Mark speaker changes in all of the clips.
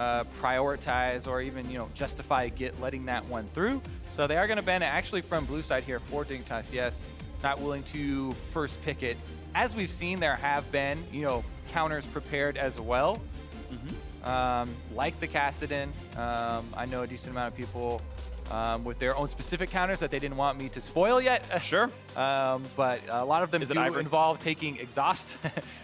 Speaker 1: prioritize or even justify letting that one through. So they are going to ban it actually from blue side here for Dignitas. Yes, not willing to first pick it. As we've seen, there have been counters prepared as well. Like the Akaadian. I know a decent amount of people with their own specific counters that they didn't want me to spoil yet.
Speaker 2: Sure.
Speaker 1: But a lot of them do involve taking exhaust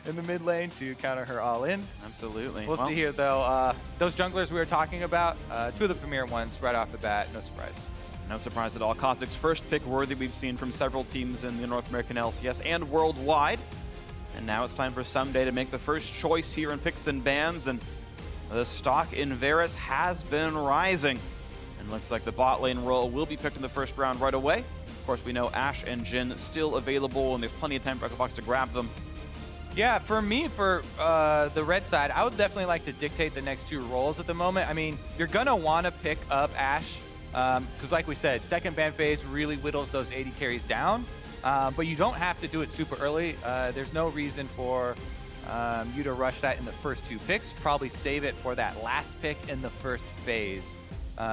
Speaker 1: in the mid lane to counter her all-ins.
Speaker 2: Absolutely.
Speaker 1: We'll see here, though. Those junglers we were talking about, two of the premier ones right off the bat, no surprise.
Speaker 2: No surprise at all. Kha'Zix's first pick worthy we've seen from several teams in the North American LCS and worldwide. And now it's time for Ssumday to make the first choice here in picks and bans, and the stock in Varus has been rising. And looks like the bot lane role will be picked in the first round right away. Of course, we know Ashe and Jhin still available, and there's plenty of time for Echofox to grab them.
Speaker 1: Yeah, for me, for the red side, I would definitely like to dictate the next two roles at the moment. I mean, you're going to want to pick up Ashe, because like we said, second ban phase really whittles those AD carries down. But you don't have to do it super early. There's no reason for you to rush that in the first two picks. Probably save it for that last pick in the first phase.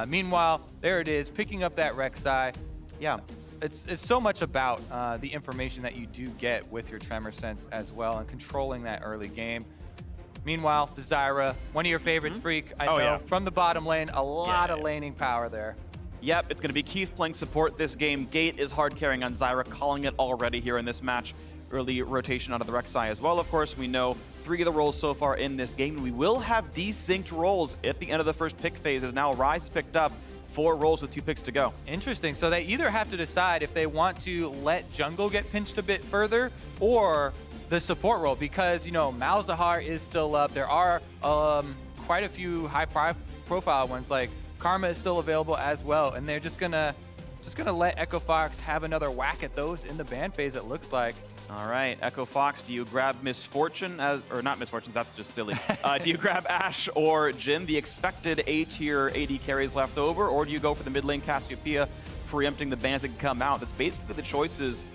Speaker 1: Meanwhile, there it is, picking up that Rek'Sai. Yeah, it's so much about the information that you do get with your Tremor Sense as well and controlling that early game. Meanwhile, the Zyra, one of your favorites, Phreak, I know, from the bottom lane, a lot of laning power there.
Speaker 2: Yep, it's going to be Keith playing support this game. Gate is hard carrying on Zyra, calling it already here in this match. Early rotation out of the Rek'Sai as well. Of course, we know 3 of the roles so far in this game. We will have desynced roles at the end of the first pick phase, as now Ryze picked up 4 roles with 2 picks to go.
Speaker 1: Interesting. So they either have to decide if they want to let jungle get pinched a bit further or the support role, because, Malzahar is still up. There are quite a few high-profile ones, like Karma is still available as well, and they're just gonna let Echofox have another whack at those in the ban phase, it looks like.
Speaker 2: All right, Echofox, do you grab Misfortune, or not Misfortune, that's just silly. Do you grab Ashe or Jhin, the expected A-tier AD carries left over, or do you go for the mid lane Cassiopeia, preempting the bans that can come out? That's basically the choices,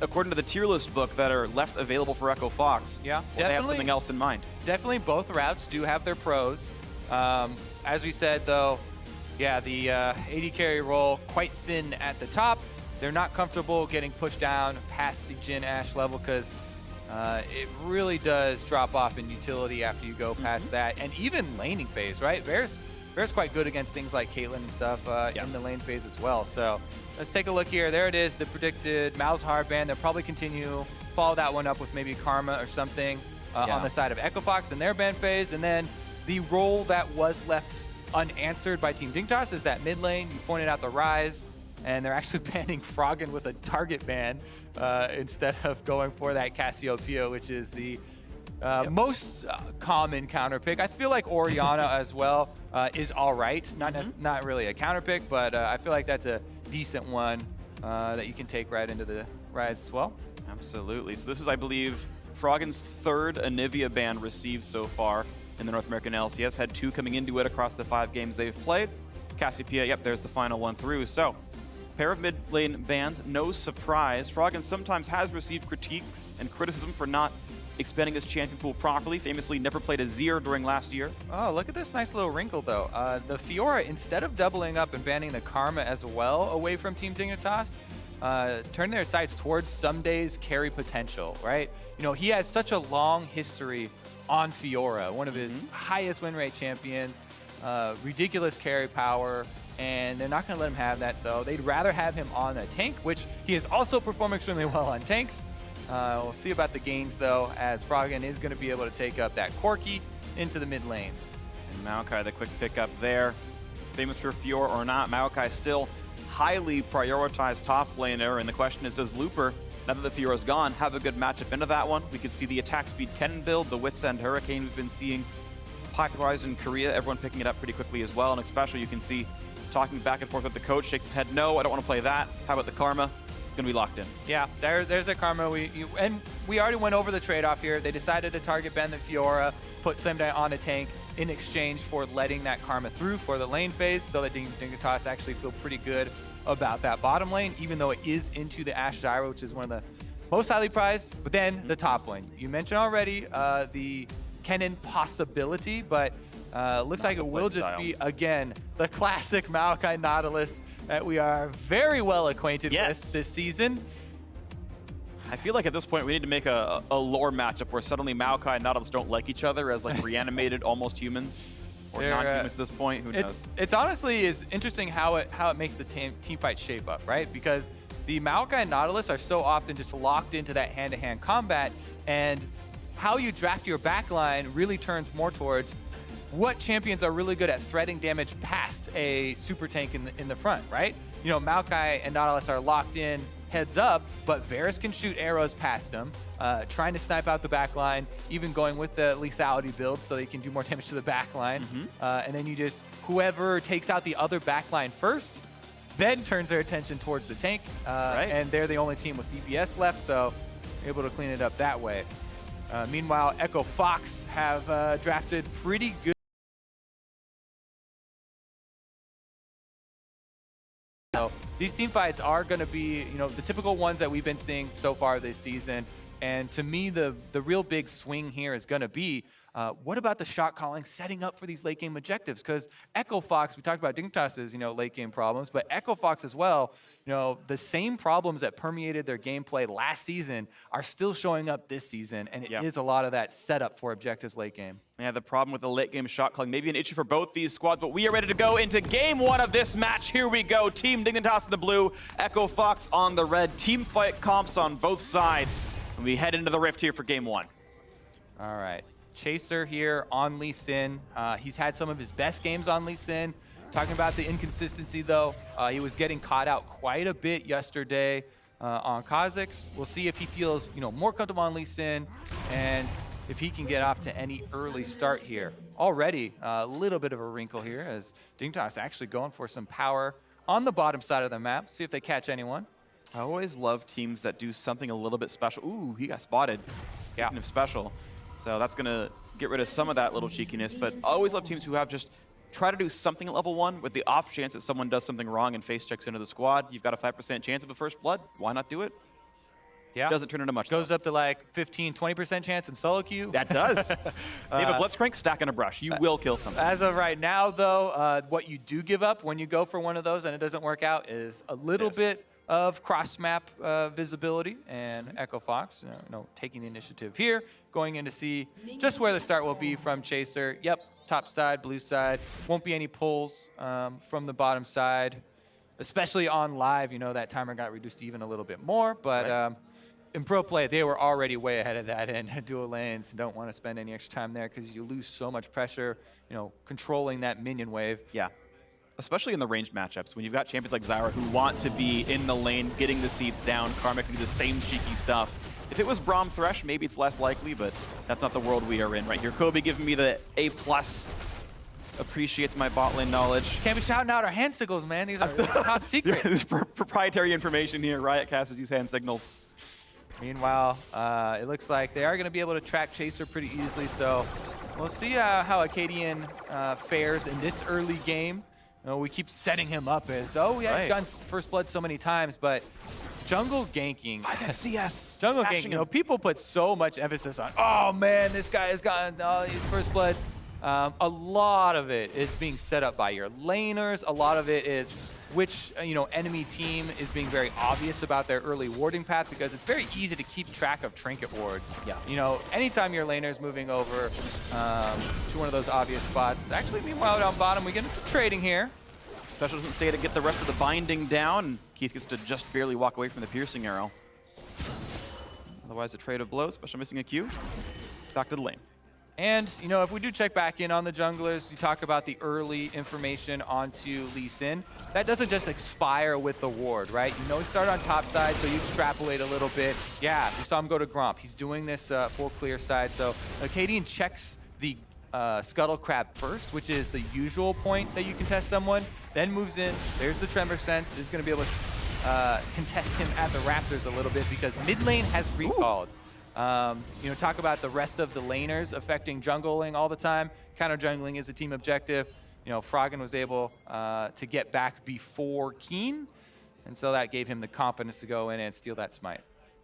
Speaker 2: according to the tier list book, that are left available for Echofox.
Speaker 1: Yeah,
Speaker 2: they have something else in mind.
Speaker 1: Definitely both routes do have their pros. As we said, though, yeah, the AD carry role quite thin at the top. They're not comfortable getting pushed down past the Jhin Ashe level because it really does drop off in utility after you go past that. And even laning phase, right? Varus quite good against things like Caitlyn and stuff in the lane phase as well. So let's take a look here. There it is, the predicted Malzahar ban. They'll probably continue, follow that one up with maybe Karma or something on the side of Echofox in their ban phase. And then the role that was left unanswered by Team Dignitas is that mid lane. You pointed out the Ryze, and they're actually banning Froggen with a target ban instead of going for that Cassiopeia, which is the most common counter pick. I feel like Orianna as well is all right. Not really a counter pick, but I feel like that's a decent one that you can take right into the Ryze as well.
Speaker 2: Absolutely. So this is, I believe, Froggen's 3rd Anivia ban received so far in the North American LCS. Had 2 coming into it across the 5 games they've played. Cassiopeia, yep, there's the final one through. So, pair of mid lane bans, no surprise. Froggen sometimes has received critiques and criticism for not expanding his champion pool properly. Famously never played a Zyra during last year.
Speaker 1: Oh, look at this nice little wrinkle, though. The Fiora, instead of doubling up and banning the Karma as well away from Team Dignitas, turn their sights towards Ssumday's carry potential, right? He has such a long history on Fiora, one of his highest win rate champions, ridiculous carry power, and they're not going to let him have that, so they'd rather have him on a tank, which he has also performed extremely well on tanks. We'll see about the gains, though, as Froggen is going to be able to take up that Corki into the mid lane.
Speaker 2: And Maokai, the quick pickup there. Famous for Fiora or not, Maokai still highly prioritized top laner, and the question is, does Looper, now that the Fiora's gone, have a good matchup into that one? We could see the attack speed Kennen build, the Wits End Hurricane we've been seeing popularized in Korea, everyone picking it up pretty quickly as well, and Xpecial, you can see talking back and forth with the coach, shakes his head, no, I don't want to play that. How about the Karma? Gonna be locked in.
Speaker 1: Yeah, there's a Karma. And we already went over the trade-off here. They decided to target Ben the Fiora, put Ssumday on a tank in exchange for letting that Karma through for the lane phase, so that Dignitas actually feel pretty good about that bottom lane, even though it is into the Ashe Zyra, which is one of the most highly prized. But then the top lane. You mentioned already the Kennen possibility, but Looks like it will just be, again, the classic Maokai Nautilus that we are very well acquainted with this season.
Speaker 2: I feel like at this point we need to make a lore matchup where suddenly Maokai and Nautilus don't like each other as like reanimated almost humans. Or non-humans at this point, who knows?
Speaker 1: It's honestly is interesting how it makes the team fight shape up, right? Because the Maokai and Nautilus are so often just locked into that hand-to-hand combat, and how you draft your backline really turns more towards what champions are really good at threading damage past a super tank in the front, right? You know, Maokai and Nautilus are locked in heads up, but Varus can shoot arrows past them, trying to snipe out the backline, even going with the lethality build so they can do more damage to the backline. And then you just, whoever takes out the other backline first, then turns their attention towards the tank. And they're the only team with DPS left, so able to clean it up that way. Meanwhile, Echo Fox have drafted pretty good. So these team fights are going to be, you know, the typical ones that we've been seeing so far this season. And to me, the real big swing here is going to be, what about the shot calling setting up for these late game objectives? Because Echo Fox, we talked about Dignitas's, you know, late game problems, but Echo Fox as well, you know, the same problems that permeated their gameplay last season are still showing up this season, and it is a lot of that setup for objectives late game.
Speaker 2: Yeah, the problem with the late game shot calling, maybe an issue for both these squads, but we are ready to go into game one of this match. Here we go. Team Dignitas in the blue, Echo Fox on the red. Team fight comps on both sides. And we head into the rift here for game one.
Speaker 1: All right. Chaser here on Lee Sin. He's had some of his best games on Lee Sin. Talking about the inconsistency, though, he was getting caught out quite a bit yesterday on Kha'Zix. We'll see if he feels, you know, more comfortable on Lee Sin and if he can get off to any early start here. Already a little bit of a wrinkle here as Dignitas actually going for some power on the bottom side of the map. See if they catch anyone.
Speaker 2: I always love teams that do something a little bit special. Ooh, he got spotted. Speaking of special. So that's going to get rid of some of that little cheekiness. But I always love teams who have just try to do something at level 1 with the off chance that someone does something wrong and face checks into the squad. You've got a 5% chance of a first blood. Why not do it?
Speaker 1: Yeah.
Speaker 2: Doesn't turn into much.
Speaker 1: Goes up to like 15, 20% chance in solo queue.
Speaker 2: That does. They have a Blitzcrank, stack in a brush. You will kill something.
Speaker 1: As of right now, though, what you do give up when you go for one of those and it doesn't work out is a little bit of cross-map visibility, and Echo Fox, you know, taking the initiative here, going in to see just where the start will be from Chaser. Yep, top side, blue side. Won't be any pulls from the bottom side, especially on live. You know, that timer got reduced even a little bit more, but in pro play, they were already way ahead of that in dual lanes. Don't want to spend any extra time there because you lose so much pressure, you know, controlling that minion wave.
Speaker 2: Yeah. Especially in the ranged matchups, when you've got champions like Zyra who want to be in the lane, getting the seeds down, Karma can do the same cheeky stuff. If it was Braum Thresh, maybe it's less likely, but that's not the world we are in right here. Kobe giving me the A+, appreciates my bot lane knowledge.
Speaker 1: Can't be shouting out our hand signals, man. These are top secret.
Speaker 2: This is proprietary information here. Riot casters use hand signals.
Speaker 1: Meanwhile, it looks like they are going to be able to track Chaser pretty easily, so we'll see how Akaadian fares in this early game. You know, we keep setting him up as, oh, yeah, he's gotten first blood so many times, but jungle ganking.
Speaker 2: CS.
Speaker 1: Jungle ganking, you know, people put so much emphasis on, oh, man, this guy has gotten all these first bloods. A lot of it is being set up by your laners. A lot of it is which, you know, enemy team is being very obvious about their early warding path, because it's very easy to keep track of trinket wards. Yeah. You know, anytime your laner is moving over to one of those obvious spots. Actually, meanwhile, down bottom, we get into some trading here.
Speaker 2: Xpecial doesn't stay to get the rest of the binding down, and Keith gets to just barely walk away from the piercing arrow. Otherwise, a trade of blows. Xpecial missing a Q. Back to the lane.
Speaker 1: And, you know, if we do check back in on the junglers, you talk about the early information onto Lee Sin. That doesn't just expire with the ward, right? You know, he started on top side, so you extrapolate a little bit. Yeah, we saw him go to Gromp. He's doing this full clear side. So Akaadian checks the Scuttle Crab first, which is the usual point that you can test someone, then moves in. There's the Tremor Sense. Is going to be able to contest him at the Raptors a little bit because mid lane has recalled. You know, talk about the rest of the laners affecting jungling all the time. Counter jungling is a team objective. You know, Froggen was able to get back before Keane, and so that gave him the confidence to go in and steal that smite.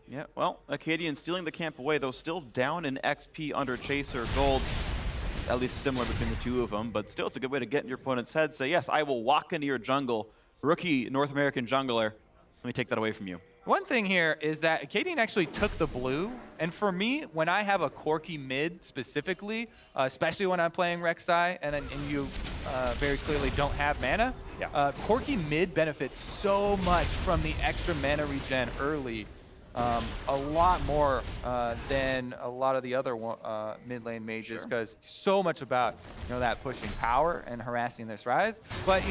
Speaker 2: Yeah, well, Akaadian stealing the camp away, though still down in XP under Chaser Gold. at least similar between the two of them, but still it's a good way to get in your opponent's head, say, yes, I will walk into your jungle, rookie North American jungler, let me take that away from you.
Speaker 1: One thing here is that Akaadian actually took the blue, and for me, when I have a Corki mid specifically, especially when I'm playing Rek'Sai and you very clearly don't have mana, Corki mid benefits so much from the extra mana regen early, a lot more than a lot of the other mid lane mages, because so much about that pushing power and harassing this Ryze. But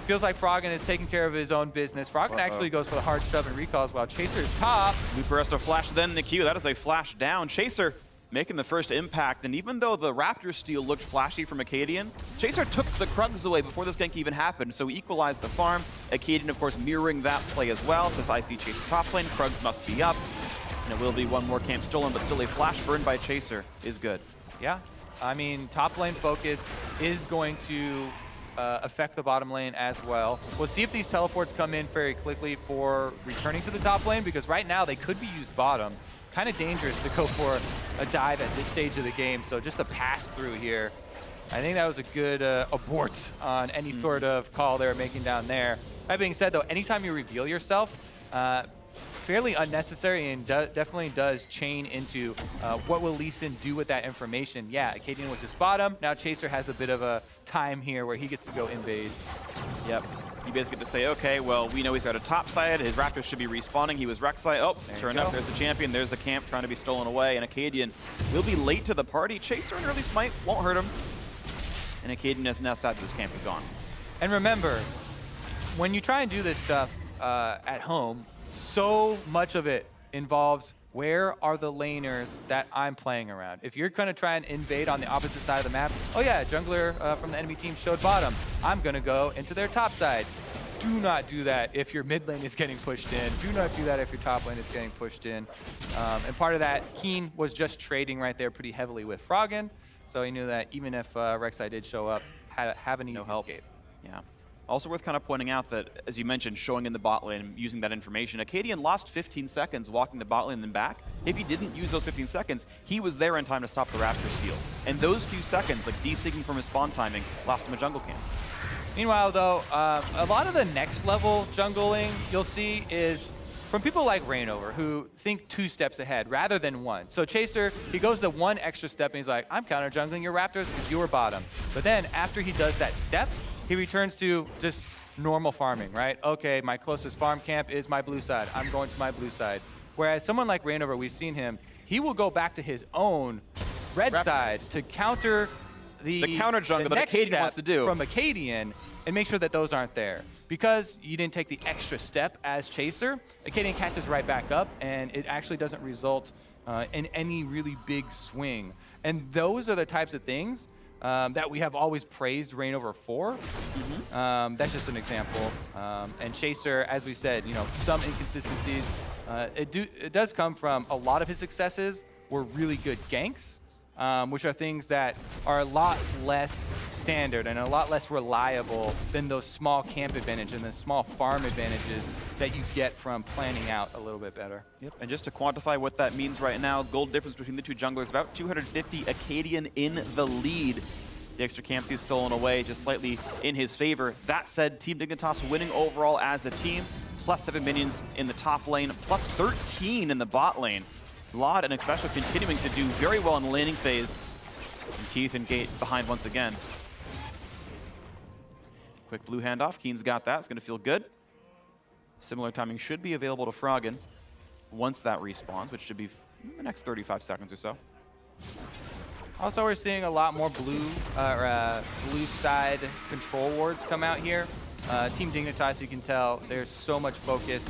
Speaker 1: feels like Froggen is taking care of his own business. Froggen actually goes for the hard shove and recalls while Chaser is top.
Speaker 2: Looper has to flash then in the queue. That is a flash down. Chaser making the first impact, and even though the Raptor steal looked flashy from Akaadian, Chaser took the Krugs away before this gank even happened, so he equalized the farm. Akaadian, of course, mirroring that play as well, says I see Chaser top lane, Krugs must be up, and it will be one more camp stolen, but still a flash burn by Chaser is good.
Speaker 1: Yeah, I mean, top lane focus is going to affect the bottom lane as well. We'll see if these teleports come in very quickly for returning to the top lane, because right now they could be used bottom. Kind of dangerous to go for a dive at this stage of the game, so just a pass through here. I think that was a good abort on any sort of call they were making down there. That being said, though, anytime you reveal yourself, fairly unnecessary and definitely does chain into what will Lee Sin do with that information. Yeah, Akaadian was just bottom. Now Chaser has a bit of a time here where he gets to go invade.
Speaker 2: Yep. You basically get to say, okay, well, we know he's got a top side. His Raptors should be respawning. He was Rek'Sai. Oh, sure enough, there's the champion. There's the camp trying to be stolen away. And Akaadian will be late to the party. Chaser and early smite won't hurt him. And Akaadian has now sad that his camp is gone.
Speaker 1: And remember, when you try and do this stuff at home, so much of it involves where are the laners that I'm playing around. If you're going to try and invade on the opposite side of the map, oh yeah, jungler from the enemy team showed bottom. I'm going to go into their top side. Do not do that if your mid lane is getting pushed in. Do not do that if your top lane is getting pushed in. And part of that, Keane was just trading right there pretty heavily with Froggen, so he knew that even if Rek'Sai did show up, have an easy escape.
Speaker 2: Yeah. Also worth kind of pointing out that, as you mentioned, showing in the bot lane, using that information, Akaadian lost 15 seconds walking the bot lane and then back. If he didn't use those 15 seconds, he was there in time to stop the Raptor steal. And those few seconds, like de-syncing from his spawn timing, lost him a jungle camp.
Speaker 1: Meanwhile, though, a lot of the next level jungling you'll see is from people like Reignover, who think 2 steps ahead rather than 1. So Chaser, he goes the 1 extra step and he's like, I'm counter jungling your Raptors because you were bottom. But then after he does that step, he returns to just normal farming, right? Okay, my closest farm camp is my blue side. I'm going to my blue side. Whereas someone like Reignover, we've seen him, he will go back to his own red side to counter the
Speaker 2: counter jungle that Akaadian wants to do
Speaker 1: from Akaadian and make sure that those aren't there. Because you didn't take the extra step as Chaser, Akaadian catches right back up, and it actually doesn't result in any really big swing. And those are the types of things that we have always praised Reignover for. That's just an example. And Chaser, as we said, some inconsistencies. It does come from a lot of his successes were really good ganks, which are things that are a lot less standard and a lot less reliable than those small camp advantages and the small farm advantages that you get from planning out a little bit better.
Speaker 2: Yep. And just to quantify what that means right now, gold difference between the two junglers, about 250. Akaadian in the lead. The extra camps he's stolen away just slightly in his favor. That said, Team Dignitas winning overall as a team. +7 minions in the top lane, +13 in the bot lane. Laud and Xpecial continuing to do very well in the laning phase. And Keith and Gate behind once again. Quick blue handoff. Keane's got that. It's going to feel good. Similar timing should be available to Froggen once that respawns, which should be in the next 35 seconds or so.
Speaker 1: Also, we're seeing a lot more blue side control wards come out here. Team Dignitas, you can tell, there's so much focus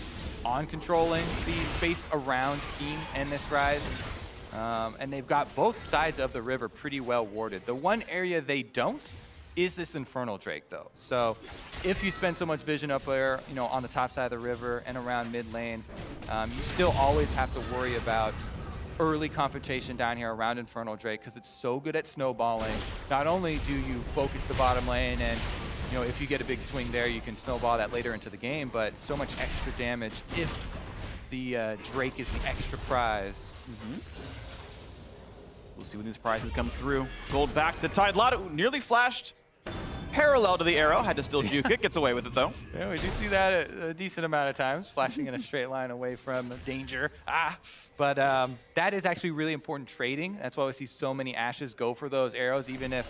Speaker 1: on controlling the space around Keane and this Ryze. And they've got both sides of the river pretty well warded. The one area they don't is this Infernal Drake, though. So if you spend so much vision up there, on the top side of the river and around mid lane, you still always have to worry about early confrontation down here around Infernal Drake because it's so good at snowballing. Not only do you focus the bottom lane and if you get a big swing there, you can snowball that later into the game, but so much extra damage if the Drake is the extra prize.
Speaker 2: We'll see when these prizes come through. Gold back to Tide. Lotto nearly flashed parallel to the arrow. Had to still juke it. Gets away with it, though.
Speaker 1: Yeah, we do see that a decent amount of times, flashing in a straight line away from danger. But that is actually really important trading. That's why we see so many Ashes go for those arrows, even if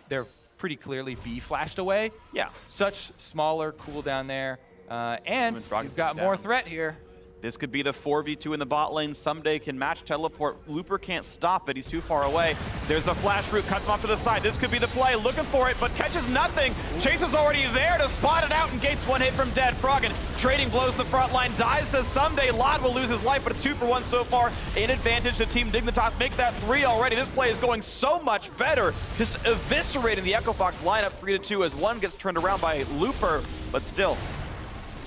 Speaker 1: they're pretty clearly be flashed away.
Speaker 2: Yeah.
Speaker 1: Such smaller cooldown there. And we've got more threat here.
Speaker 2: This could be the 4v2 in the bot lane. Ssumday can match teleport. Looper can't stop it. He's too far away. There's the flash route, cuts him off to the side. This could be the play. Looking for it, but catches nothing. Chase is already there to spot it out and gates one hit from dead. Froggen trading blows the front line, dies to Ssumday. Lod will lose his life, but it's 2 for 1 so far. In advantage to Team Dignitas. Make that 3 already. This play is going so much better. Just eviscerating the Echo Fox lineup 3-2 as one gets turned around by Looper, but still.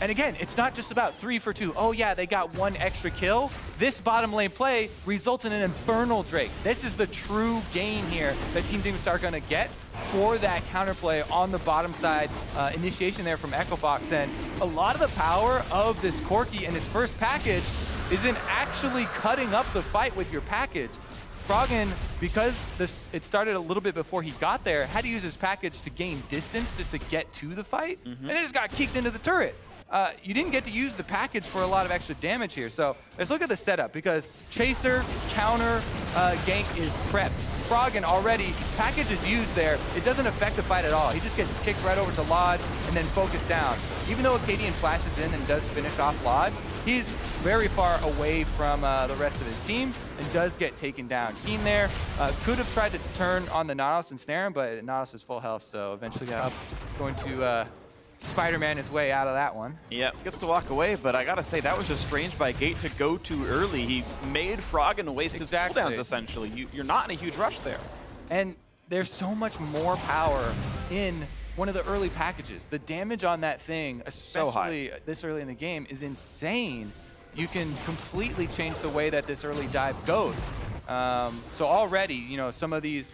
Speaker 1: And again, it's not just about 3 for 2. Oh yeah, they got 1 extra kill. This bottom lane play results in an Infernal Drake. This is the true gain here that Team Dignitas are gonna get for that counterplay on the bottom side. Initiation there from Echo Fox. And a lot of the power of this Corki and his first package is in actually cutting up the fight with your package. Froggen, because it started a little bit before he got there, had to use his package to gain distance just to get to the fight, and it just got kicked into the turret. You didn't get to use the package for a lot of extra damage here. So let's look at the setup, because Chaser, counter, gank is prepped. Froggen already, package is used there. It doesn't affect the fight at all. He just gets kicked right over to Lod and then focused down. Even though Akaadian flashes in and does finish off Lod, he's very far away from the rest of his team and does get taken down. Keane there could have tried to turn on the Nautilus and snare him, but Nautilus is full health, so eventually going to Spider-Man his way out of that one.
Speaker 2: Yeah, gets to walk away, but I gotta say, that was just strange by Gate to go too early. He made Froggen waste his cooldowns, essentially. You're not in a huge rush there.
Speaker 1: And there's so much more power in one of the early packages. The damage on that thing, especially this early in the game, is insane. You can completely change the way that this early dive goes. So already, you know, some of these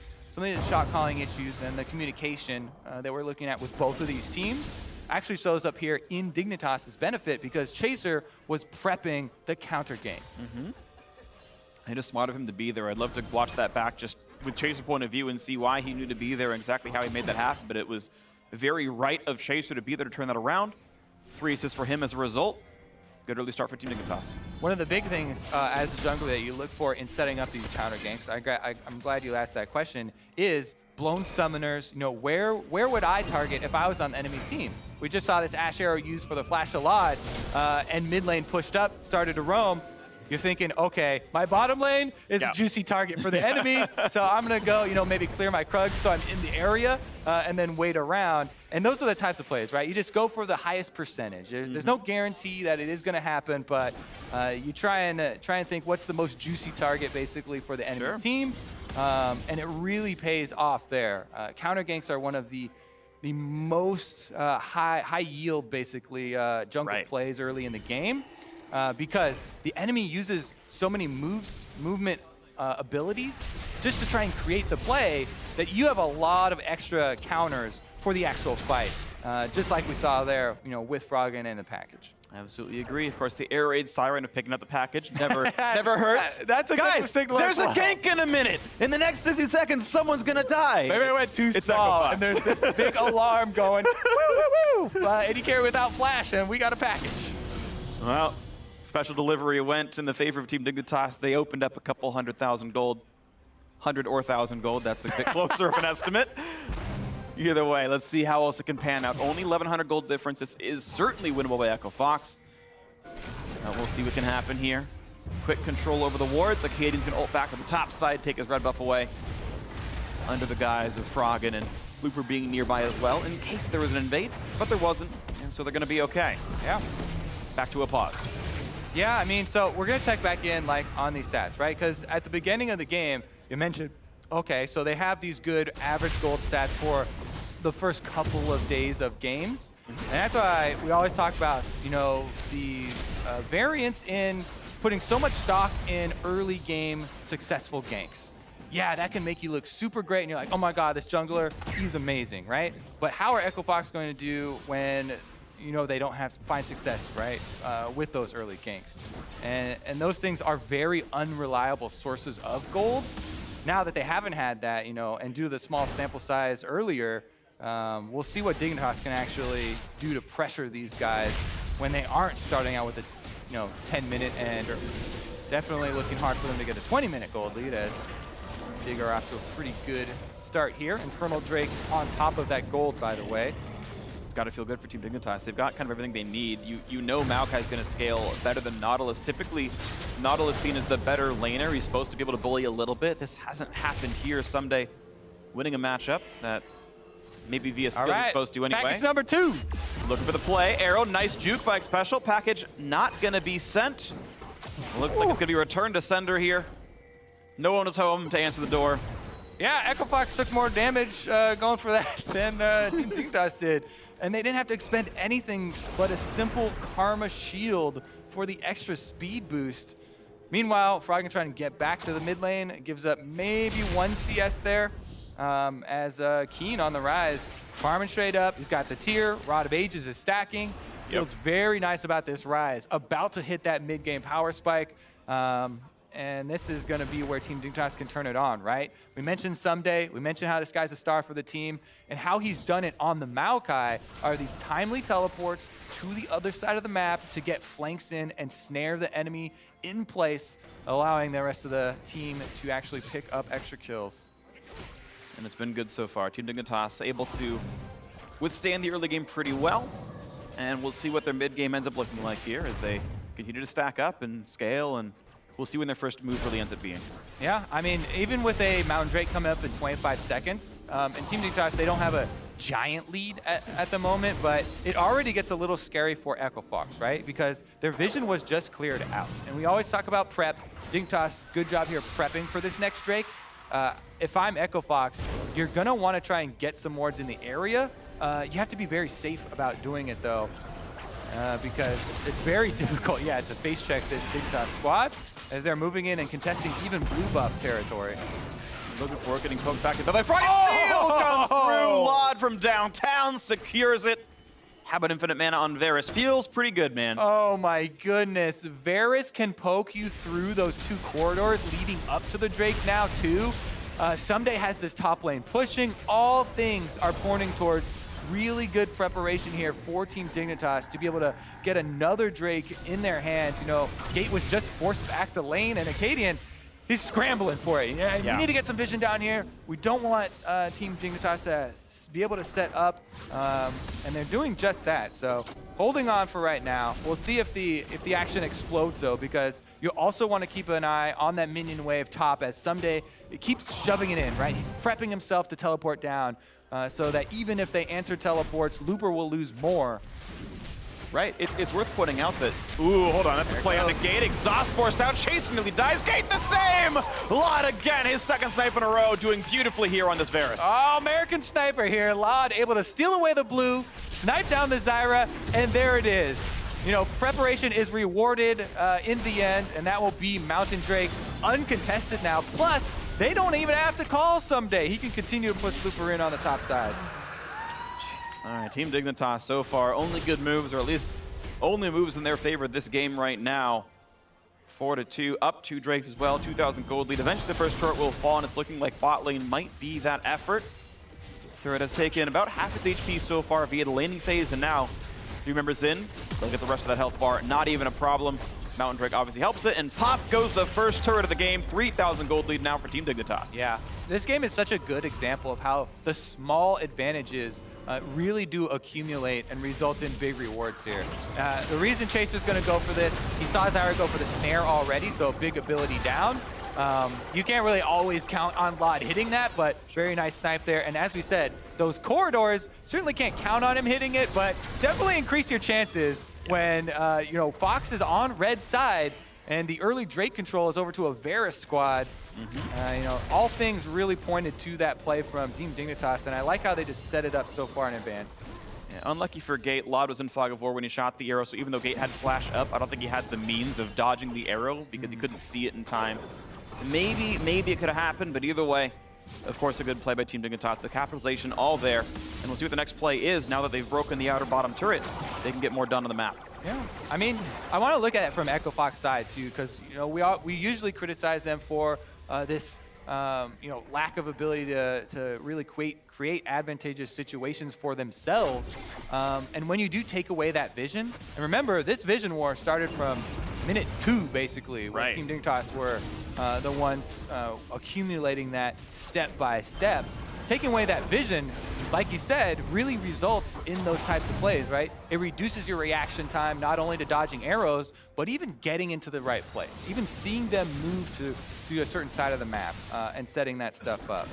Speaker 1: shot calling issues and the communication that we're looking at with both of these teams actually shows up here in Dignitas' benefit, because Chaser was prepping the counter game.
Speaker 2: And just smart of him to be there. I'd love to watch that back just with Chaser's point of view and see why he knew to be there and exactly how he made that happen. But it was very right of Chaser to be there to turn that around. 3 assists for him as a result. Good early start for Team Dignitas.
Speaker 1: One of the big things as a jungler that you look for in setting up these counter ganks, I'm glad you asked that question, is blown summoners. You know, where would I target if I was on the enemy team? We just saw this Ashe arrow used for the flash a lot, and mid lane pushed up, started to roam. You're thinking, okay, my bottom lane is a juicy target for the enemy, so I'm gonna go, you know, maybe clear my Krugs so I'm in the area, and then wait around. And those are the types of plays, right? You just go for the highest percentage. There's no guarantee that it is gonna happen, but you try and think what's the most juicy target basically for the enemy team, and it really pays off there. Counter ganks are one of the most high yield basically jungle plays early in the game. Because the enemy uses so many movement abilities just to try and create the play that you have a lot of extra counters for the actual fight, just like we saw there, you know, with Froggen and the package.
Speaker 2: Absolutely agree. Of course, the air raid siren of picking up the package never hurts.
Speaker 1: That's a
Speaker 2: guys. There's a gank in a minute. In the next 60 seconds, someone's gonna die.
Speaker 1: Maybe I went too small, and there's this big alarm going. Woo, woo, woo! AD carry without flash, and we got a package.
Speaker 2: Well. Special delivery went in the favor of Team Dignitas. They opened up a couple 100,000 gold. 100 or 1,000 gold, that's a bit closer of an estimate. Either way, let's see how else it can pan out. Only 1,100 gold difference. This is certainly winnable by Echo Fox. We'll see what can happen here. Quick control over the wards. Akaadian's gonna ult back on the top side, take his red buff away. Under the guise of Froggen and Looper being nearby as well, in case there was an invade, but there wasn't, and so they're gonna be okay.
Speaker 1: Yeah.
Speaker 2: Back to a pause.
Speaker 1: Yeah, I mean, so we're going to check back in like on these stats, right? Because at the beginning of the game, you mentioned, okay, so they have these good average gold stats for the first couple of days of games. And that's why we always talk about, you know, the variance in putting so much stock in early game successful ganks. Yeah, that can make you look super great, and you're like, oh my god, this jungler, he's amazing, right? But how are Echo Fox going to do when, you know, they don't find success, right, with those early ganks? And those things are very unreliable sources of gold. now that they haven't had that, you know, and due to the small sample size earlier, we'll see what Dignitas can actually do to pressure these guys when they aren't starting out with a, you know, 10-minute and definitely looking hard for them to get a 20-minute gold lead as Dig are off to a pretty good start here. Infernal Drake on top of that gold, by the way.
Speaker 2: It's got to feel good for Team Dignitas. They've got kind of everything they need. You know Maokai is going to scale better than Nautilus. Typically, Nautilus seen as the better laner. He's supposed to be able to bully a little bit. This hasn't happened here. Ssumday winning a matchup that maybe via skill is supposed to anyway.
Speaker 1: Package number 2.
Speaker 2: Looking for the play. Arrow, nice juke by Xpecial. Package not going to be sent. Looks like it's going to be returned to sender here. No one is home to answer the door.
Speaker 1: Yeah, Echo Fox took more damage going for that than Team Dignitas did. And they didn't have to expend anything but a simple Karma Shield for the extra speed boost. Meanwhile, Froggen trying to get back to the mid lane, gives up maybe 1 CS there as Keane on the Ryze, farming straight up. He's got the tier, Rod of Ages is stacking. Feels very nice about this Ryze, about to hit that mid-game power spike. And this is going to be where Team Dignitas can turn it on, right? We mentioned Ssumday. We mentioned how this guy's a star for the team. And how he's done it on the Maokai are these timely teleports to the other side of the map to get flanks in and snare the enemy in place, allowing the rest of the team to actually pick up extra kills.
Speaker 2: And it's been good so far. Team Dignitas able to withstand the early game pretty well. And we'll see what their mid game ends up looking like here as they continue to stack up and scale, and we'll see when their first move really ends up being.
Speaker 1: Yeah, I mean, even with a Mountain Drake coming up in 25 seconds, and Team Dignitas, they don't have a giant lead at the moment, but it already gets a little scary for Echo Fox, right? Because their vision was just cleared out. And we always talk about prep. Dignitas, good job here prepping for this next Drake. If I'm Echo Fox, you're going to want to try and get some wards in the area. You have to be very safe about doing it, though, because it's very difficult, to face check this Dignitas squad as they're moving in and contesting even blue buff territory.
Speaker 2: Looking for it, getting poked back into the Froggen steal comes through. Lod from downtown secures it. How about infinite mana on Varus? Feels pretty good, man.
Speaker 1: Oh my goodness. Varus can poke you through those 2 corridors leading up to the Drake now, too. Ssumday has this top lane pushing. All things are pointing towards really good preparation here for Team Dignitas to be able to get another Drake in their hands. You know, Gate was just forced back the lane, and Akaadian, he's scrambling for it. We need to get some vision down here. We don't want Team Dignitas to be able to set up, and they're doing just that. So holding on for right now. We'll see if the action explodes, though, because you also want to keep an eye on that minion wave top as Ssumday keeps shoving it in, right? He's prepping himself to teleport down so that even if they answer teleports, Looper will lose more.
Speaker 2: Right, it's worth pointing out that, hold on, that's a play on the Gate. Exhaust forced out, Chase nearly dies. Gate the same! Lod again, his second snipe in a row, doing beautifully here on this Varus.
Speaker 1: Oh, American Sniper here. Lod able to steal away the blue, snipe down the Zyra, and there it is. You know, preparation is rewarded in the end, and that will be Mountain Drake uncontested now. Plus, they don't even have to call Ssumday. He can continue to push Looper in on the top side.
Speaker 2: All right, Team Dignitas so far, only good moves, or at least only moves in their favor this game right now. 4-2, up 2 Drakes as well, 2,000 gold lead. Eventually the first turret will fall, and it's looking like bot lane might be that effort. Turret has taken about half its HP so far via the laning phase, and now 3 members in, they'll get the rest of that health bar, not even a problem. Mountain Drake obviously helps it, and pop goes the first turret of the game. 3,000 gold lead now for Team Dignitas.
Speaker 1: Yeah, this game is such a good example of how the small advantages really do accumulate and result in big rewards here. The reason Chaser's going to go for this, he saw Zyra go for the snare already, so a big ability down. You can't really always count on Lod hitting that, but very nice snipe there. And as we said, those corridors, certainly can't count on him hitting it, but definitely increase your chances when you know, Fox is on red side and the early Drake control is over to a Varus squad. You know, all things really pointed to that play from Team Dignitas, and I like how they just set it up so far in advance.
Speaker 2: Yeah, unlucky for Gate, Lod was in fog of war when he shot the arrow, so even though Gate had flash up, I don't think he had the means of dodging the arrow because he couldn't see it in time. Maybe it could have happened, but either way, of course, a good play by Team Dignitas. The capitalization all there, and we'll see what the next play is now that they've broken the outer bottom turret. They can get more done on the map.
Speaker 1: Yeah, I mean, I want to look at it from Echo Fox side too, because you know we usually criticize them for this lack of ability to really create advantageous situations for themselves. And when you do take away that vision, and remember, this vision war started from minute 2, basically, where Team Dignitas were the ones accumulating that step by step. Taking away that vision, like you said, really results in those types of plays, right? It reduces your reaction time, not only to dodging arrows, but even getting into the right place, even seeing them move to a certain side of the map and setting that stuff up.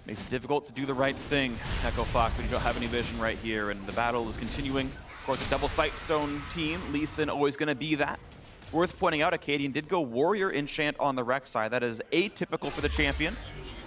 Speaker 2: Makes it difficult to do the right thing, Echo Fox, when you don't have any vision right here, and the battle is continuing. Of course, a double Sightstone team, Lee Sin always going to be that. Worth pointing out, Akaadian did go Warrior Enchant on the Rek'Sai. That is atypical for the champion,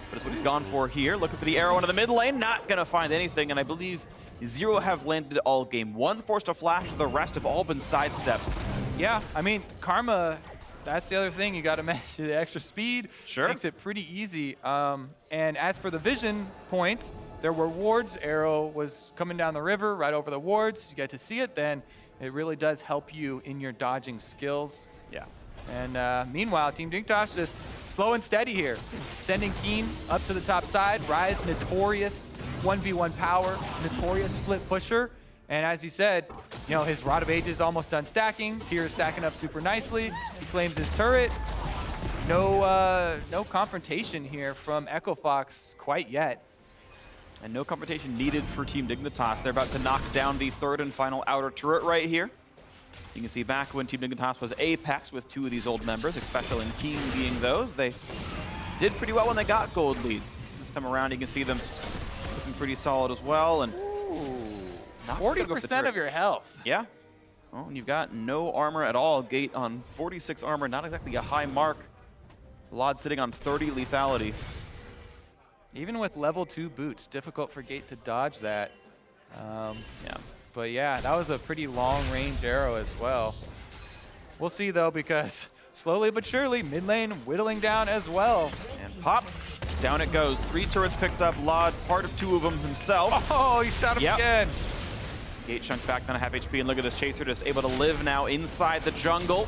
Speaker 2: but it's what he's gone for here. Looking for the arrow into the mid lane, not going to find anything, and I believe 0 have landed all game. 1 forced a flash, the rest have all been sidesteps.
Speaker 1: Yeah, I mean, Karma, that's the other thing you got to mention. The extra speed makes it pretty easy. And as for the vision point, there were wards. Arrow was coming down the river right over the wards. You get to see it then. It really does help you in your dodging skills.
Speaker 2: Yeah.
Speaker 1: And meanwhile, Team Dignitas just slow and steady here. Sending Keane up to the top side. Ryze, notorious 1v1 power, notorious split pusher. And as you said, his Rod of Ages almost done stacking. Tier is stacking up super nicely. He claims his turret. No confrontation here from Echo Fox quite yet.
Speaker 2: And no confrontation needed for Team Dignitas. They're about to knock down the 3rd and final outer turret right here. You can see back when Team Dignitas was Apex with 2 of these old members, Xpecial and Keane being those. They did pretty well when they got gold leads. This time around, you can see them looking pretty solid as well. And
Speaker 1: 40% of your health.
Speaker 2: Yeah. Well, and you've got no armor at all. Gate on 46 armor, not exactly a high mark. Lod sitting on 30 lethality.
Speaker 1: Even with level 2 boots, difficult for Gate to dodge that.
Speaker 2: Yeah.
Speaker 1: But yeah, that was a pretty long range arrow as well. We'll see though, because slowly but surely, mid lane whittling down as well.
Speaker 2: And pop, down it goes. 3 turrets picked up. Lod, part of 2 of them himself.
Speaker 1: Oh, he shot him again.
Speaker 2: Gate chunked back down to half HP, and look at this Chaser just able to live now inside the jungle.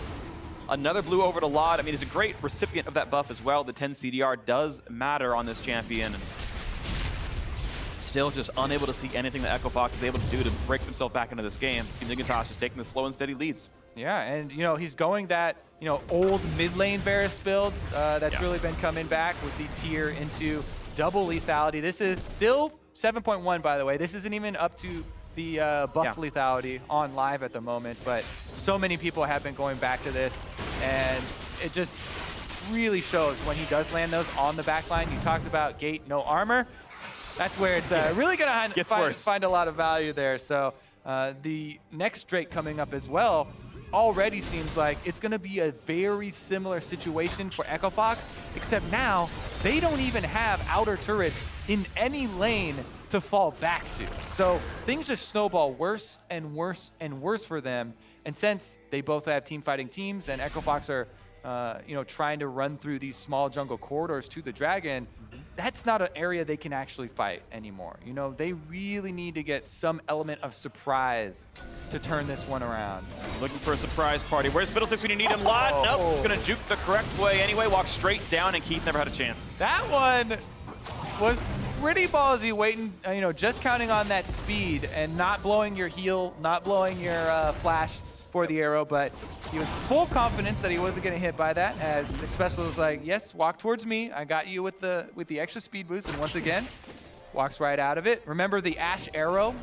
Speaker 2: Another blue over to Lod. I mean, he's a great recipient of that buff as well. The 10 CDR does matter on this champion. And still just unable to see anything that Echo Fox is able to do to break himself back into this game. Dignitas is taking the slow and steady leads.
Speaker 1: Yeah, and he's going that old mid lane Varus build that's really been coming back with the tier into double lethality. This is still 7.1, by the way. This isn't even up to the buff lethality on live at the moment, but so many people have been going back to this, and it just really shows when he does land those on the back line. You talked about Gate, no armor. That's where it's really going to find a lot of value there. So the next Drake coming up as well already seems like it's going to be a very similar situation for Echo Fox, except now they don't even have outer turrets in any lane to fall back to. So things just snowball worse and worse and worse for them. And since they both have team fighting teams and Echo Fox are trying to run through these small jungle corridors to the dragon, that's not an area they can actually fight anymore. They really need to get some element of surprise to turn this one around.
Speaker 2: Looking for a surprise party. Where's Fiddlesticks when you need him? Lod, nope, gonna juke the correct way anyway, walk straight down, and Keith never had a chance.
Speaker 1: That one was pretty ballsy, waiting, just counting on that speed and not blowing your heal, not blowing your flash for the arrow, but he was full confidence that he wasn't getting hit by that, as Xpecial was like, yes, walk towards me. I got you with the extra speed boost, and once again, walks right out of it. Remember the Ashe arrow,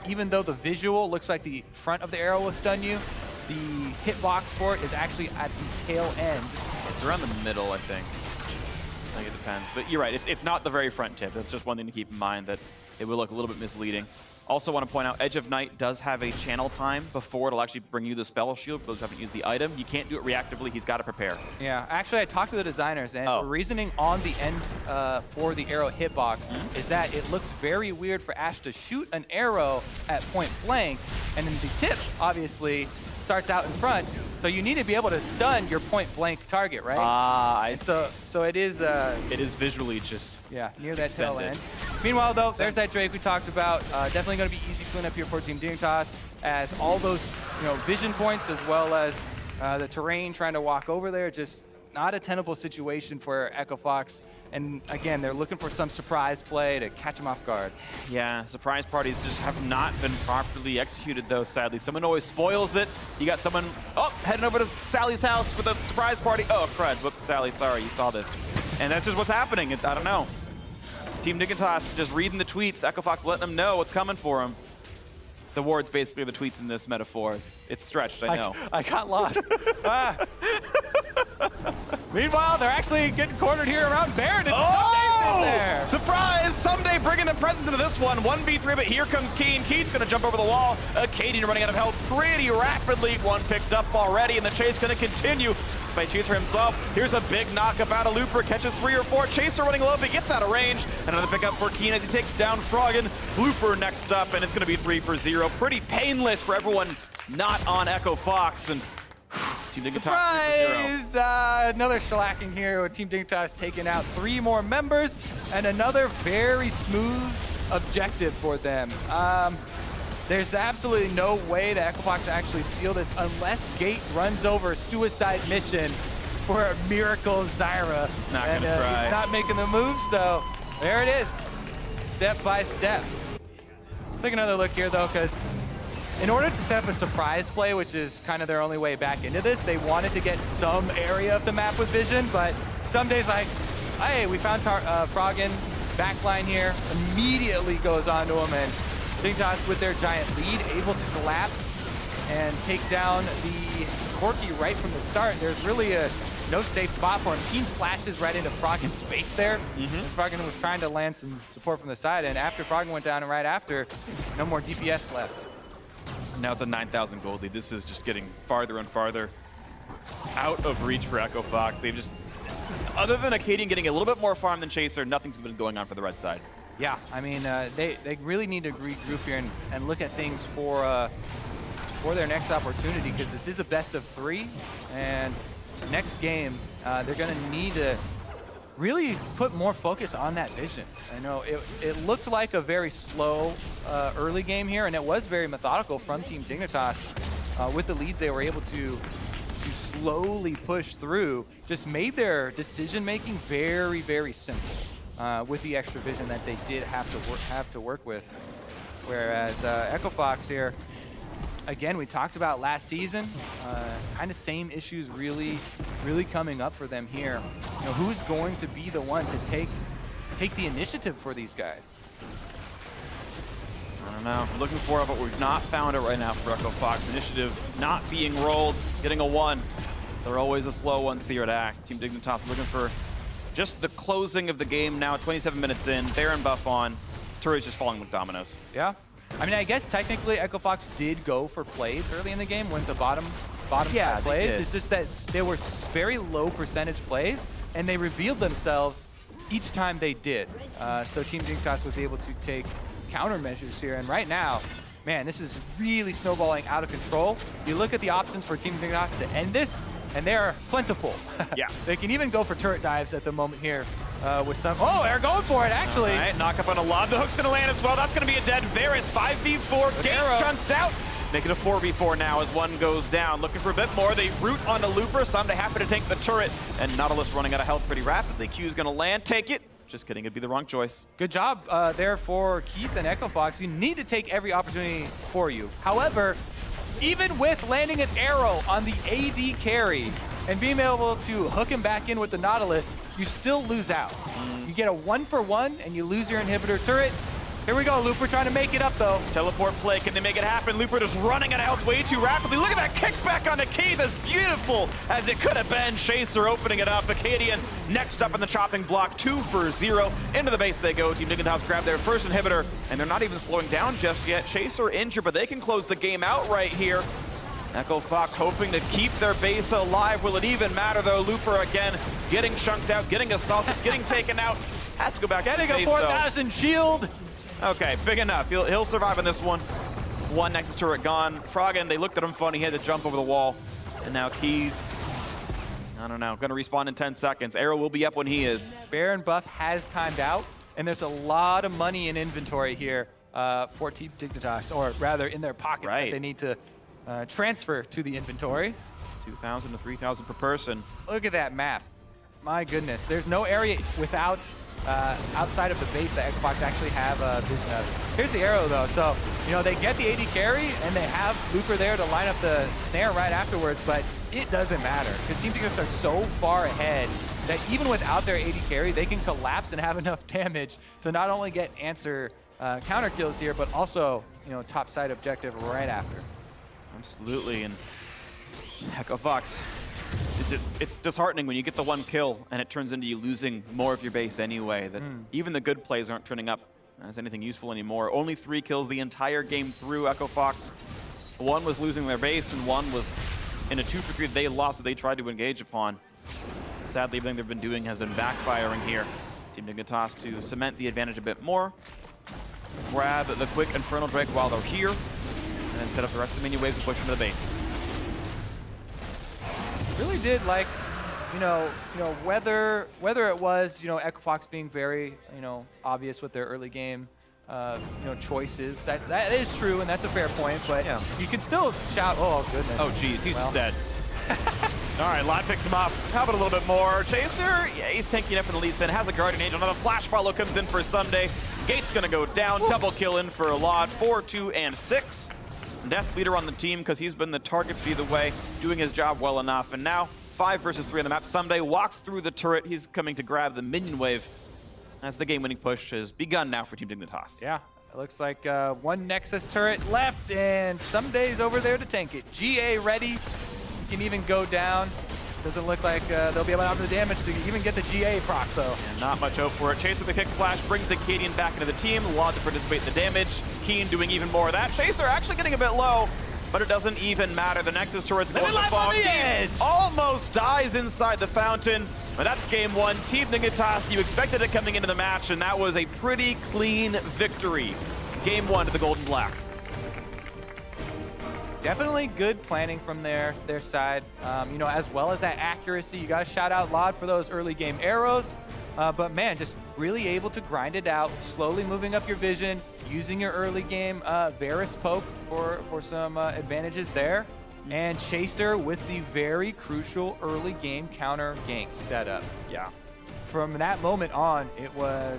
Speaker 1: even though the visual looks like the front of the arrow will stun you, the hitbox for it is actually at the tail end.
Speaker 2: It's around the middle, I think. I think it depends, but you're right, it's not the very front tip. That's just one thing to keep in mind, that it will look a little bit misleading. Also want to point out, Edge of Night does have a channel time before it'll actually bring you the spell shield. For those who haven't used the item, you can't do it reactively. He's got to prepare.
Speaker 1: Yeah, actually, I talked to the designers, and the reasoning on the end for the arrow hitbox is that it looks very weird for Ashe to shoot an arrow at point blank, and then the tip, obviously, starts out in front. So you need to be able to stun your point blank target, right? So it is
Speaker 2: visually just
Speaker 1: near that tail end. Meanwhile, though, there's that Drake we talked about. Definitely going to be easy cleanup here for Team Dignitas, as all those vision points as well as the terrain trying to walk over there, just not a tenable situation for Echo Fox. And again, they're looking for some surprise play to catch them off guard.
Speaker 2: Yeah, surprise parties just have not been properly executed though, sadly. Someone always spoils it. You got someone, heading over to Sally's house for the surprise party. Oh, crud, whoops, Sally, sorry, you saw this. And that's just what's happening. I don't know. Team Dignitas just reading the tweets. Echo Fox letting them know what's coming for them. The wards basically are the tweets in this metaphor. It's stretched, I know.
Speaker 1: I got lost. Meanwhile, they're actually getting cornered here around Baron. And Ssumday's in there.
Speaker 2: Surprise! Ssumday bringing the presence into this one. 1v3, but here comes Keane. Keane's going to jump over the wall. Akaadian running out of health pretty rapidly. One picked up already, and the chase going to continue by Chaser himself. Here's a big knockup out of Looper. Catches 3 or 4. Chaser running low, but gets out of range. Another pickup for Keane as he takes down Froggen. Looper next up, and it's going to be 3 for 0. Pretty painless for everyone not on Echo Fox. And Team Dignitas
Speaker 1: surprise! Another shellacking here with Team Dignitas taking out 3 more members and another very smooth objective for them. There's absolutely no way that Echo Fox can actually steal this unless Gate runs over a suicide mission for a miracle Zyra.
Speaker 2: He's not going to try.
Speaker 1: He's not making the move, so there it is. Step by step. Let's take another look here, though, because in order to set up a surprise play, which is kind of their only way back into this, they wanted to get some area of the map with vision, but Ssumday's like, hey, we found Froggen backline here, immediately goes onto him, and Dignitas with their giant lead, able to collapse and take down the Corki right from the start. There's really no safe spot for him. Keane flashes right into Froggen's space there. Froggen was trying to land some support from the side, and after Froggen went down and right after, no more DPS left.
Speaker 2: Now it's a 9,000 gold lead. This is just getting farther and farther out of reach for Echo Fox. They've just, other than Akaadian getting a little bit more farm than Chaser, nothing's been going on for the red side.
Speaker 1: Yeah, I mean, they really need to regroup here and look at things for their next opportunity, because this is a best of 3, and next game they're going to need to really put more focus on that vision. I know it looked like a very slow early game here, and it was very methodical from Team Dignitas. With the leads they were able to slowly push through, just made their decision-making very, very simple with the extra vision that they did have to work with. Whereas Echo Fox here, again, we talked about last season, kind of same issues really coming up for them here. You know, who's going to be the one to take the initiative for these guys?
Speaker 2: I don't know. We're looking for it, but we've not found it right now for Echo Fox. Initiative not being rolled, getting a 1. They're always a slow ones here at ACT. Team Dignitas looking for just the closing of the game now, 27 minutes in. Baron buff on. Turret's just falling with dominoes.
Speaker 1: Yeah. I mean, I guess technically Echo Fox did go for plays early in the game, went to bottom
Speaker 2: yeah,
Speaker 1: plays. It's just that they were very low percentage plays, and they revealed themselves each time they did. So Team Dignitas was able to take countermeasures here, and right now, man, this is really snowballing out of control. You look at the options for Team Dignitas to end this, and they're plentiful.
Speaker 2: Yeah.
Speaker 1: They can even go for turret dives at the moment here with some... Oh, they're going for it, actually.
Speaker 2: All right, knock up on a lob. The hook's going to land as well. That's going to be a dead Varus. 5v4. Gate chunked out. Make it a 4v4 now as one goes down. Looking for a bit more. They root onto Looper. Ssumday happy to take the turret. And Nautilus running out of health pretty rapidly. Q's going to land. Take it. Just kidding. It'd be the wrong choice.
Speaker 1: Good job there for Keith and Echo Fox. You need to take every opportunity for you. However, even with landing an arrow on the AD carry and being able to hook him back in with the Nautilus, you still lose out. You get a 1-for-1 and you lose your inhibitor turret. Here we go, Looper trying to make it up though.
Speaker 2: Teleport play, can they make it happen? Looper just running out of health way too rapidly. Look at that kickback on the Keith, as beautiful as it could have been. Chaser opening it up. Akaadian next up in the chopping block, 2 for 0. Into the base they go. Team Dignitas grab their first inhibitor, and they're not even slowing down just yet. Chaser injured, but they can close the game out right here. Echo Fox hoping to keep their base alive. Will it even matter though? Looper again getting chunked out, getting assaulted, getting taken out. Has to go back.
Speaker 1: Getting a 4,000 shield.
Speaker 2: Okay, big enough. He'll survive in this one. One Nexus turret gone. Froggen, they looked at him funny. He had to jump over the wall. And now Keane, I don't know, going to respawn in 10 seconds. Arrow will be up when he is.
Speaker 1: Baron buff has timed out, and there's a lot of money in inventory here for Team Dignitas, or rather in their pockets that they need to transfer to the inventory.
Speaker 2: 2,000 to 3,000 per person.
Speaker 1: Look at that map. My goodness. There's no area without outside of the base that Xbox actually have vision of. Here's the arrow though, so they get the AD carry and they have Looper there to line up the snare right afterwards, but it doesn't matter because Team Dignitas are so far ahead that even without their AD carry, they can collapse and have enough damage to not only get answer counter kills here, but also top side objective right after.
Speaker 2: Absolutely, and Echo Fox. It's disheartening when you get the one kill and it turns into you losing more of your base anyway. That even the good plays aren't turning up as anything useful anymore. Only 3 kills the entire game through Echo Fox. One was losing their base and one was in a 2-for-3 they lost that they tried to engage upon. Sadly, everything they've been doing has been backfiring here. Team Dignitas to cement the advantage a bit more. Grab the quick Infernal Drake while they're here, and then set up the rest of the minion waves and push into the base.
Speaker 1: Really did like, whether it was, Echo Fox being very, obvious with their early game, choices. That is true, and that's a fair point. But you can still shout, "Oh goodness!"
Speaker 2: Oh geez, he's dead. All right, Lod picks him up. How about a little bit more? Chaser, yeah, he's tanking up in the lead in. Has a Guardian Angel. Another flash follow comes in for Ssumday. Gate's gonna go down. Woo. Double kill in for Lod. 4, 2, and 6. Death leader on the team because he's been the target either way, doing his job well enough. And now 5 versus 3 on the map. Ssumday walks through the turret. He's coming to grab the minion wave as the game-winning push has begun now for Team Dignitas.
Speaker 1: Yeah, it looks like one Nexus turret left, and Ssumday's over there to tank it. GA ready. Can even go down. Doesn't look like they'll be able to offer the damage to even get the GA proc though.
Speaker 2: And not much hope for it. Chaser with the kick flash brings the Akaadian back into the team. Lod to participate in the damage. Keane doing even more of that. Chaser actually getting a bit low, but it doesn't even matter. The Nexus turret's going to fall. Keane almost dies inside the fountain. But that's game 1. Team Dignitas, you expected it coming into the match, and that was a pretty clean victory. Game 1 to the Golden Black.
Speaker 1: Definitely good planning from their side, as well as that accuracy. You got to shout out Lod for those early game arrows, but man, just really able to grind it out, slowly moving up your vision, using your early game Varus poke for some advantages there, and Chaser with the very crucial early game counter gank setup.
Speaker 2: Yeah.
Speaker 1: From that moment on, it was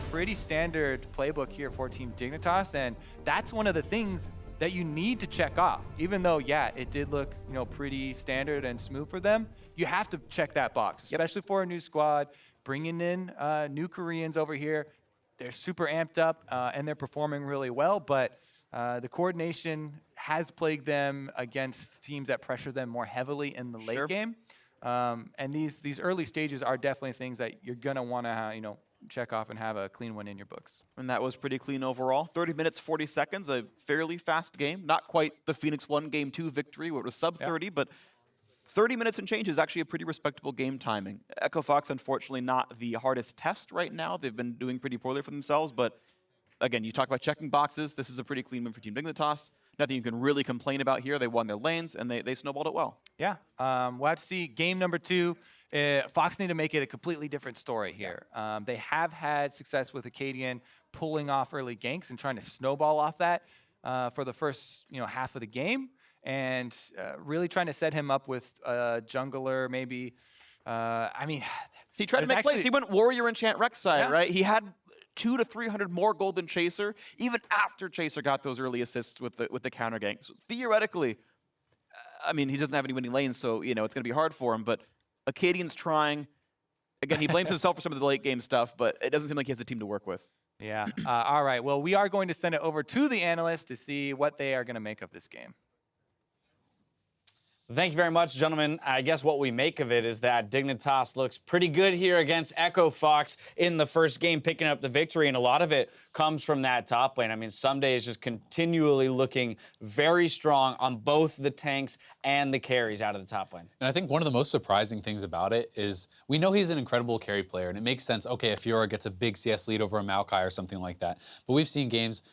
Speaker 1: pretty standard playbook here for Team Dignitas, and that's one of the things that you need to check off. Even though, yeah, it did look, pretty standard and smooth for them, you have to check that box, especially for a new squad, bringing in new Koreans over here. They're super amped up and they're performing really well, but the coordination has plagued them against teams that pressure them more heavily in the late game. And these early stages are definitely things that you're gonna wanna, check off and have a clean one in your books.
Speaker 2: And that was pretty clean overall. 30 minutes, 40 seconds, a fairly fast game. Not quite the Phoenix 1 Game 2 victory where it was sub 30, but 30 minutes and change is actually a pretty respectable game timing. Echo Fox, unfortunately, not the hardest test right now. They've been doing pretty poorly for themselves, but again, you talk about checking boxes. This is a pretty clean win for Team Dignitas. Nothing you can really complain about here. They won their lanes, and they snowballed it well.
Speaker 1: Yeah, we'll have to see game number 2. Fox need to make it a completely different story here. They have had success with Akaadian pulling off early ganks and trying to snowball off that for the first half of the game, and really trying to set him up with a jungler maybe. I mean,
Speaker 2: he tried to make plays. He went Warrior Enchant Rek'Sai, right? He had 200 to 300 more gold than Chaser, even after Chaser got those early assists with the counter gank. So theoretically, I mean, he doesn't have any winning lanes, so it's going to be hard for him, but Akaadian's trying. Again, he blames himself for some of the late game stuff, but it doesn't seem like he has a team to work with.
Speaker 1: Yeah. All right. Well, we are going to send it over to the analysts to see what they are going to make of this game.
Speaker 3: Thank you very much, gentlemen. I guess what we make of it is that Dignitas looks pretty good here against Echo Fox in the first game, picking up the victory, and a lot of it comes from that top lane. I mean, Ssumday is just continually looking very strong on both the tanks and the carries out of the top lane.
Speaker 4: And I think one of the most surprising things about it is we know he's an incredible carry player, and it makes sense, okay, if Fiora gets a big CS lead over a Maokai or something like that. But we've seen games,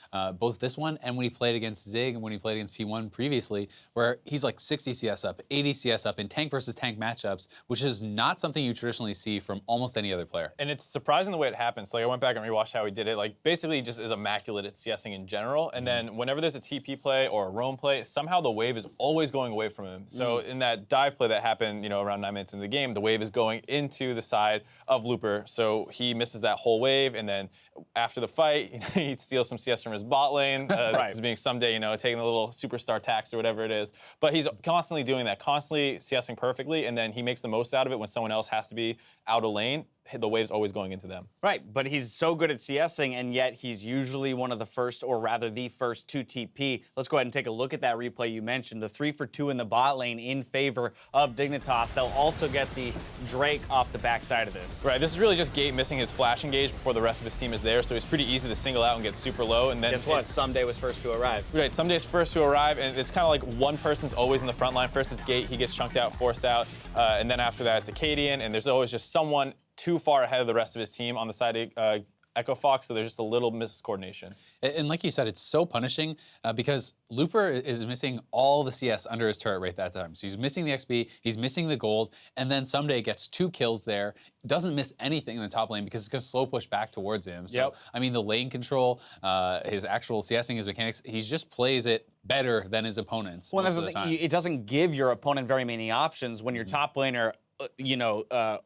Speaker 4: both this one and when he played against Zig and when he played against P1 previously, where he's like 60 CS up, ADCS up in tank versus tank matchups, which is not something you traditionally see from almost any other player.
Speaker 5: And it's surprising the way it happens. Like I went back and rewatched how he did it. Like basically he just is immaculate at CSing in general. And then whenever there's a TP play or a roam play, somehow the wave is always going away from him. So in that dive play that happened, you know, around 9 minutes into the game, the wave is going into the side of Looper. So he misses that whole wave, and then after the fight, you know, he steals some CS from his bot lane. This is being Ssumday, you know, taking the little superstar tax or whatever it is. But he's constantly doing that, constantly CSing perfectly, and then he makes the most out of it when someone else has to be out of lane. The wave's always going into them.
Speaker 3: Right, but he's so good at CSing, and yet he's usually one of the first, or rather the first, to TP. Let's go ahead and take a look at that replay you mentioned. The 3 for 2 in the bot lane in favor of Dignitas. They'll also get the Drake off the backside of this.
Speaker 5: Right, this is really just Gate missing his flash engage before the rest of his team is there, so it's pretty easy to single out and get super low. And then
Speaker 3: guess what? Ssumday was first to arrive.
Speaker 5: Right, Ssumday's first to arrive, and it's kind of like one person's always in the front line. First it's Gate, he gets chunked out, forced out, and then after that it's Akaadian, and there's always just someone too far ahead of the rest of his team on the side of Echo Fox, so there's just a little miscoordination.
Speaker 4: And like you said, it's so punishing because Looper is missing all the CS under his turret right that time. So he's missing the XP, he's missing the gold, and then Ssumday gets 2 kills there, doesn't miss anything in the top lane because it's going to slow push back towards him. So, I mean, the lane control, his actual CSing, his mechanics, he just plays it better than his opponents most of the time.
Speaker 3: It doesn't give your opponent very many options when your top laner, you know,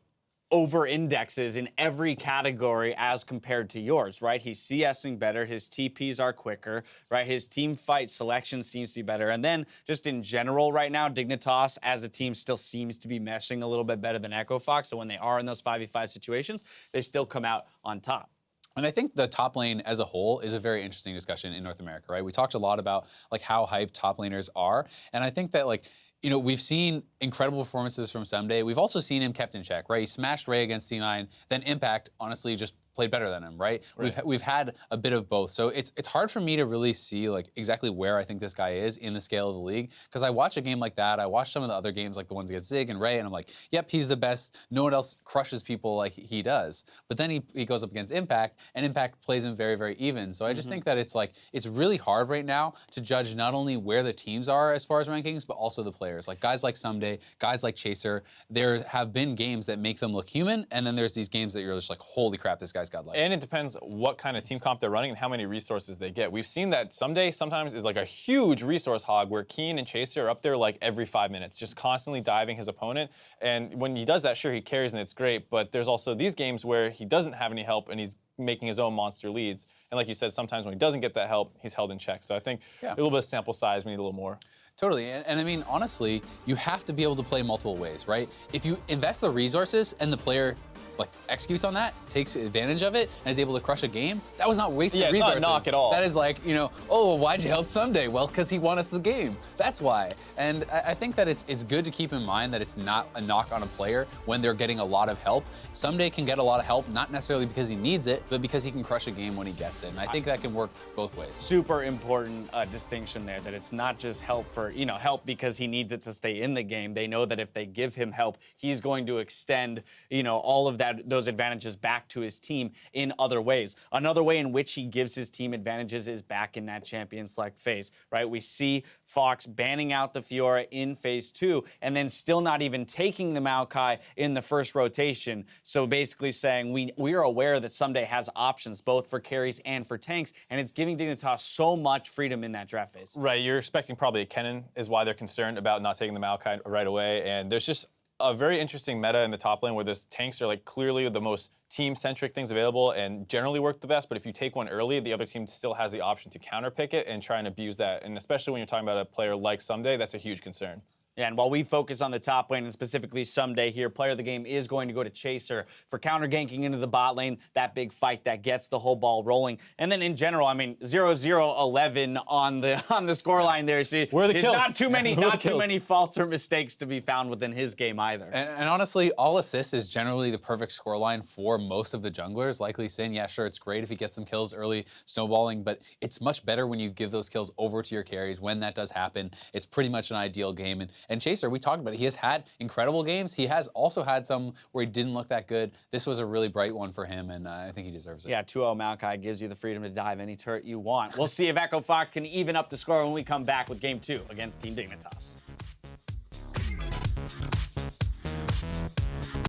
Speaker 3: over-indexes in every category as compared to yours, right? He's CSing better, his TPs are quicker, right? His team fight selection seems to be better. And then just in general right now, Dignitas as a team still seems to be meshing a little bit better than Echo Fox. So when they are in those 5v5 situations, they still come out on top.
Speaker 4: And I think the top lane as a whole is a very interesting discussion in North America, right? We talked a lot about like how hyped top laners are. And I think that like, you know, we've seen incredible performances from Ssumday. We've also seen him kept in check, right? He smashed Ray against C9, then Impact honestly just played better than him, right? We've had a bit of both. So it's hard for me to really see like exactly where I think this guy is in the scale of the league, because I watch a game like that, I watch some of the other games like the ones against Zig and Ray, and I'm like, yep, he's the best. No one else crushes people like he does. But then he goes up against Impact, and Impact plays him very, very even. So I just think that it's like, it's really hard right now to judge not only where the teams are as far as rankings, but also the players. Like guys like Ssumday, guys like Chaser, there have been games that make them look human, and then there's these games that you're just like, holy crap, this guy's godlike.
Speaker 5: And it depends what kind of team comp they're running and how many resources they get. We've seen that Ssumday sometimes is like a huge resource hog where Keane and Chaser are up there like every 5 minutes, just constantly diving his opponent. And when he does that, sure, he carries and it's great, but there's also these games where he doesn't have any help and he's making his own monster leads. And like you said, sometimes when he doesn't get that help, he's held in check. So I think a little bit of sample size, we need a little more.
Speaker 4: Totally, and I mean, honestly, you have to be able to play multiple ways, right? If you invest the resources and the player like executes on that, takes advantage of it, and is able to crush a game, that was not wasted resources.
Speaker 5: It's not a knock at all.
Speaker 4: That is like, you know, oh, why'd you help Ssumday? Well, because he won us the game. That's why. And I think that it's good to keep in mind that it's not a knock on a player when they're getting a lot of help. Ssumday can get a lot of help, not necessarily because he needs it, but because he can crush a game when he gets it. And I think that can work both ways.
Speaker 3: Super important distinction there, that it's not just help for, you know, help because he needs it to stay in the game. They know that if they give him help, he's going to extend, you know, all of those advantages back to his team in other ways. Another way in which he gives his team advantages is back in that champion select phase, right? We see Fox banning out the Fiora in phase 2 and then still not even taking the Maokai in the first rotation. So basically saying we are aware that Ssumday has options both for carries and for tanks, and it's giving Dignitas so much freedom in that draft phase.
Speaker 5: Right, you're expecting probably a Kennen is why they're concerned about not taking the Maokai right away, and there's just a very interesting meta in the top lane where those tanks are like clearly the most team-centric things available and generally work the best, but if you take one early, the other team still has the option to counterpick it and try and abuse that. And especially when you're talking about a player like Ssumday, that's a huge concern.
Speaker 3: Yeah, and while we focus on the top lane and specifically Ssumday here, player of the game is going to go to Chaser for counter ganking into the bot lane, that big fight that gets the whole ball rolling. And then in general, I mean, 0-0-11 on the scoreline there. See,
Speaker 5: where are the kills?
Speaker 3: Not too many faults or mistakes to be found within his game either.
Speaker 4: And honestly, all assists is generally the perfect scoreline for most of the junglers. Likely Sin, yeah, sure, it's great if he gets some kills early, snowballing, but it's much better when you give those kills over to your carries. When that does happen, it's pretty much an ideal game. And Chaser, we talked about it. He has had incredible games. He has also had some where he didn't look that good. This was a really bright one for him, and I think he deserves it.
Speaker 3: Yeah, 2-0 Maokai gives you the freedom to dive any turret you want. We'll see if Echo Fox can even up the score when we come back with Game 2 against Team Dignitas.